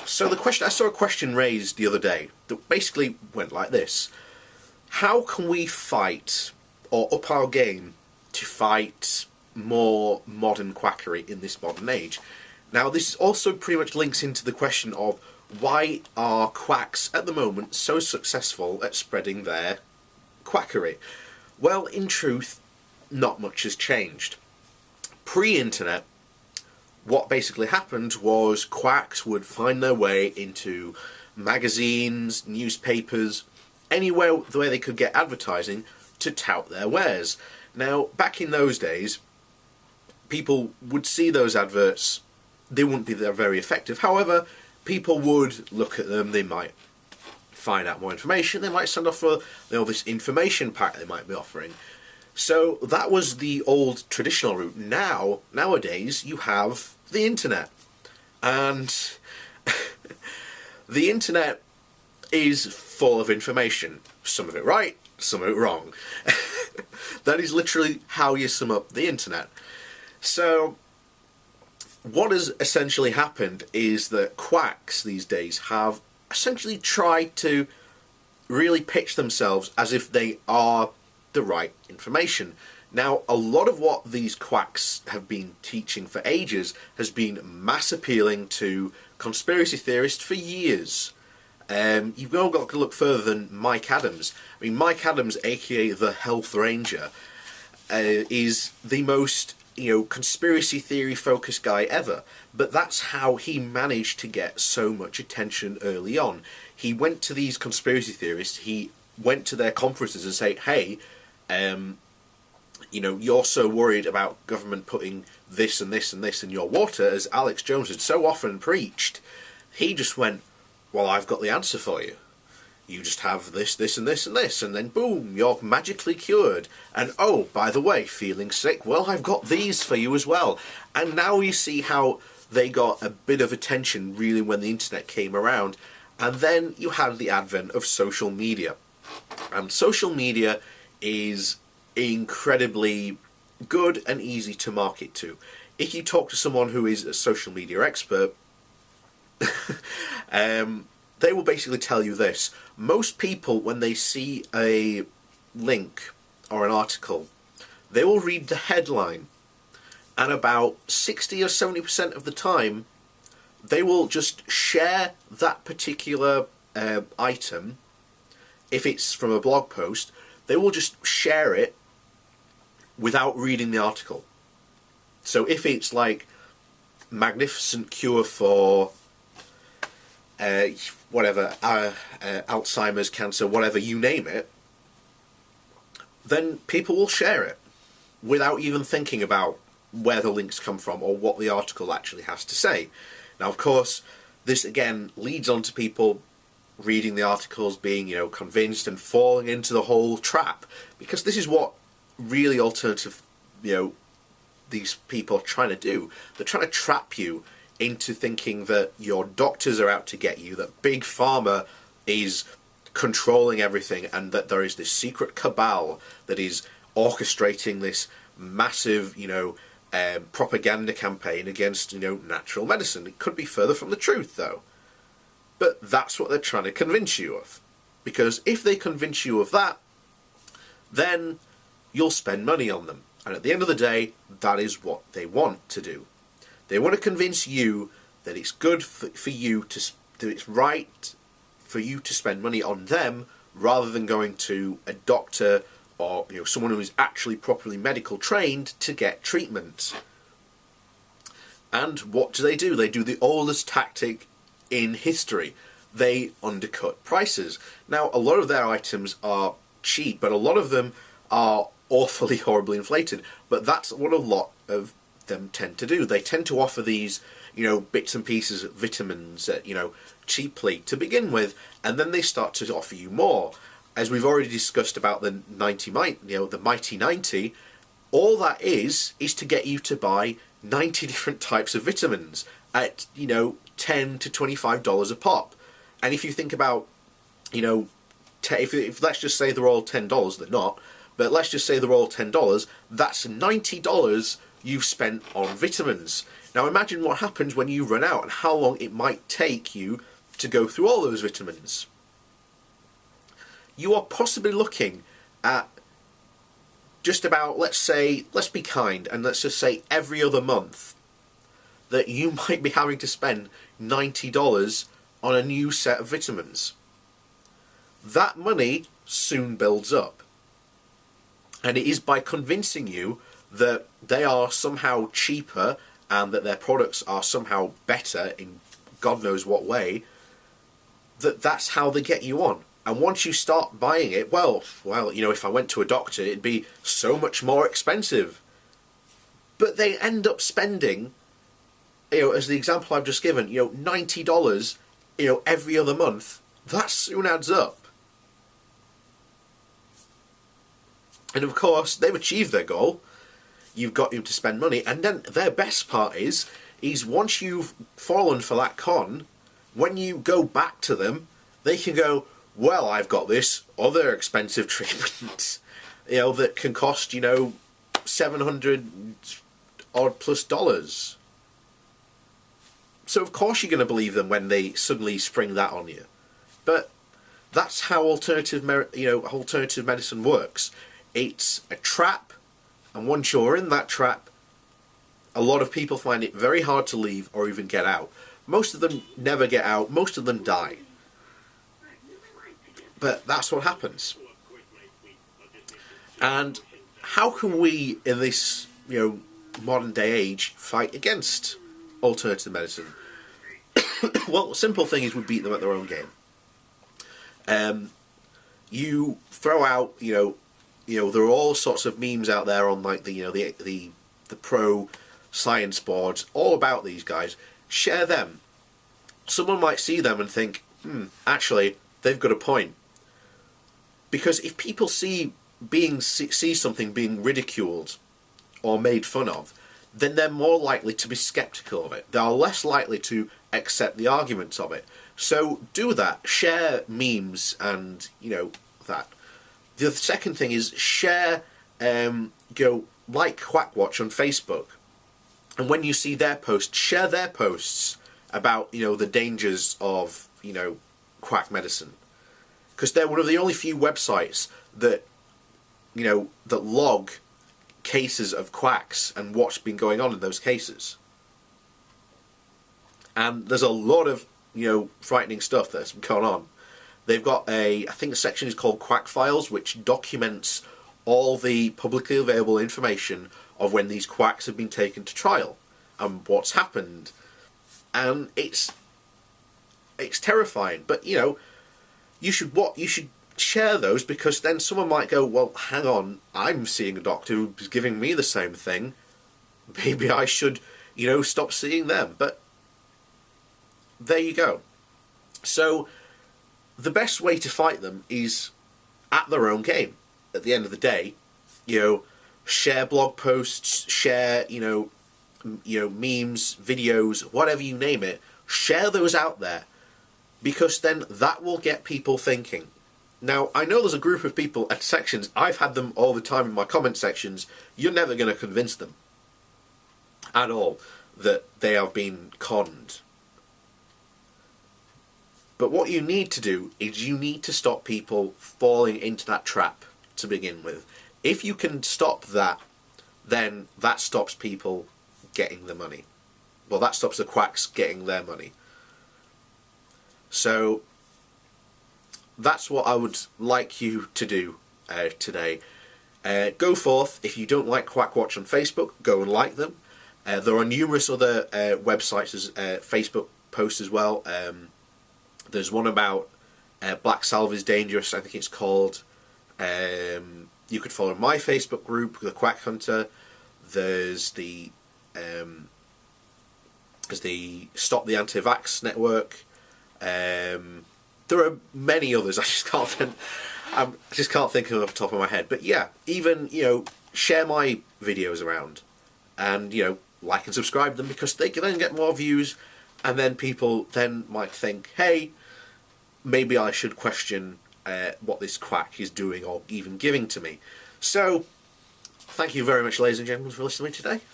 So I saw a question raised the other day that basically went like this. How can we fight, or up our game, to fight more modern quackery in this modern age? Now, this also pretty much links into the question of why are quacks at the moment so successful at spreading their quackery? Well, in truth, not much has changed. Pre-internet, what basically happened was quacks would find their way into magazines, newspapers, anywhere where they could get advertising to tout their wares. Now, back in those days, people would see those adverts. They wouldn't be very effective. However, people would look at them. They might find out more information. They might send off for this information pack they might be offering. So that was the old traditional route. Nowadays, you have the internet. And the internet is full of information. Some of it right, some of it wrong. That is literally how you sum up the internet. So what has essentially happened is that quacks these days have essentially tried to really pitch themselves as if they are the right information. Now, a lot of what these quacks have been teaching for ages has been mass appealing to conspiracy theorists for years. You've not got to look further than Mike Adams. I mean, Mike Adams, aka the Health Ranger, is the most conspiracy theory focused guy ever. But that's how he managed to get so much attention early on. He went to these conspiracy theorists. He went to their conferences and say, "Hey, you're so worried about government putting this and this and this in your water," as Alex Jones had so often preached. He just went, "Well, I've got the answer for you. You just have this, this and this and this, and then boom, you're magically cured. And oh, by the way, feeling sick? Well, I've got these for you as well." And now you see how they got a bit of attention really when the internet came around. And then you had the advent of social media. And social media is incredibly good and easy to market to. If you talk to someone who is a social media expert, they will basically tell you this. Most people, when they see a link or an article, they will read the headline, and about 60 or 70% of the time, they will just share that particular item. If it's from a blog post, they will just share it without reading the article. So if it's like magnificent cure for Alzheimer's, cancer, whatever, you name it, then people will share it without even thinking about where the links come from or what the article actually has to say. Now, of course, this again leads on to people reading the articles, being, convinced and falling into the whole trap, because this is what really alternative, these people are trying to do. They're trying to trap you into thinking that your doctors are out to get you, that Big Pharma is controlling everything, and that there is this secret cabal that is orchestrating this massive, propaganda campaign against, natural medicine. It could be further from the truth, though. But that's what they're trying to convince you of. Because if they convince you of that, then you'll spend money on them. And at the end of the day, that is what they want to do. They want to convince you that it's good for you to, that it's right for you to spend money on them, rather than going to a doctor or someone who is actually properly medical trained to get treatment. And what do? They do the oldest tactic in history. They undercut prices. Now, a lot of their items are cheap, but a lot of them are awfully horribly inflated. But that's what a lot of them tend to do. They tend to offer these, bits and pieces of vitamins, cheaply to begin with, and then they start to offer you more. As we've already discussed about the the Mighty 90, all that is to get you to buy 90 different types of vitamins at, $10 to $25 a pop. And if you think about, if let's just say they're all $10, they're not, but let's just say they're all $10, that's $90 you've spent on vitamins. Now imagine what happens when you run out and how long it might take you to go through all those vitamins. You are possibly looking at just about, let's be kind, and let's just say every other month that you might be having to spend $90 on a new set of vitamins. That money soon builds up. And it is by convincing you that they are somehow cheaper and that their products are somehow better in God knows what way, that's how they get you on. And once you start buying it, well, you know, if I went to a doctor, it'd be so much more expensive. But they end up spending, you know, as the example I've just given, you know, $90, you know, every other month. That soon adds up. And of course, they've achieved their goal. You've got them to spend money. And then their best part is once you've fallen for that con, when you go back to them, they can go, well, I've got this other expensive treatment, you know, that can cost, you know, $700 odd plus dollars. So of course you're going to believe them when they suddenly spring that on you. But that's how alternative medicine works. It's a trap, and once you're in that trap, a lot of people find it very hard to leave or even get out. Most of them never get out, most of them die. But that's what happens. And how can we, in this, you know, modern day age, fight against alternative medicine? Well, the simple thing is we beat them at their own game. You throw out, you know, there are all sorts of memes out there on like the pro science boards all about these guys. Share them. Someone might see them and think, actually, they've got a point. Because if people see something being ridiculed or made fun of, then they're more likely to be skeptical of it. They are less likely to accept the arguments of it. So do that. Share memes and, you know, that. The second thing is share, like Quackwatch on Facebook. And when you see their posts, share their posts about, you know, the dangers of, you know, quack medicine. Because they're one of the only few websites that, you know, that log cases of quacks and what's been going on in those cases. And there's a lot of, you know, frightening stuff that's going on. They've got I think the section is called Quack Files, which documents all the publicly available information of when these quacks have been taken to trial and what's happened. And it's terrifying. But, you know, you should share those, because then someone might go, well, hang on, I'm seeing a doctor who's giving me the same thing. Maybe I should, you know, stop seeing them. But there you go. So the best way to fight them is at their own game. At the end of the day, you know, share blog posts, share, you know, memes, videos, whatever you name it. Share those out there, because then that will get people thinking. Now, I know there's a group of people at sections, I've had them all the time in my comment sections. You're never going to convince them at all that they have been conned. But what you need to do is you need to stop people falling into that trap to begin with. If you can stop that, then that stops people getting the money. Well, that stops the quacks getting their money. So that's what I would like you to do today. Go forth. If you don't like Quackwatch on Facebook, go and like them. There are numerous other websites as Facebook posts as well. There's one about Black Salve is dangerous, I think it's called. You could follow my Facebook group, the Quack Hunter. There's the Stop the Anti-Vax Network. There are many others. I just can't think of them off the top of my head. But yeah, even, you know, share my videos around, and, you know, like and subscribe them, because they can then get more views, and then people then might think, hey, maybe I should question what this quack is doing or even giving to me. So, thank you very much, ladies and gentlemen, for listening to me today.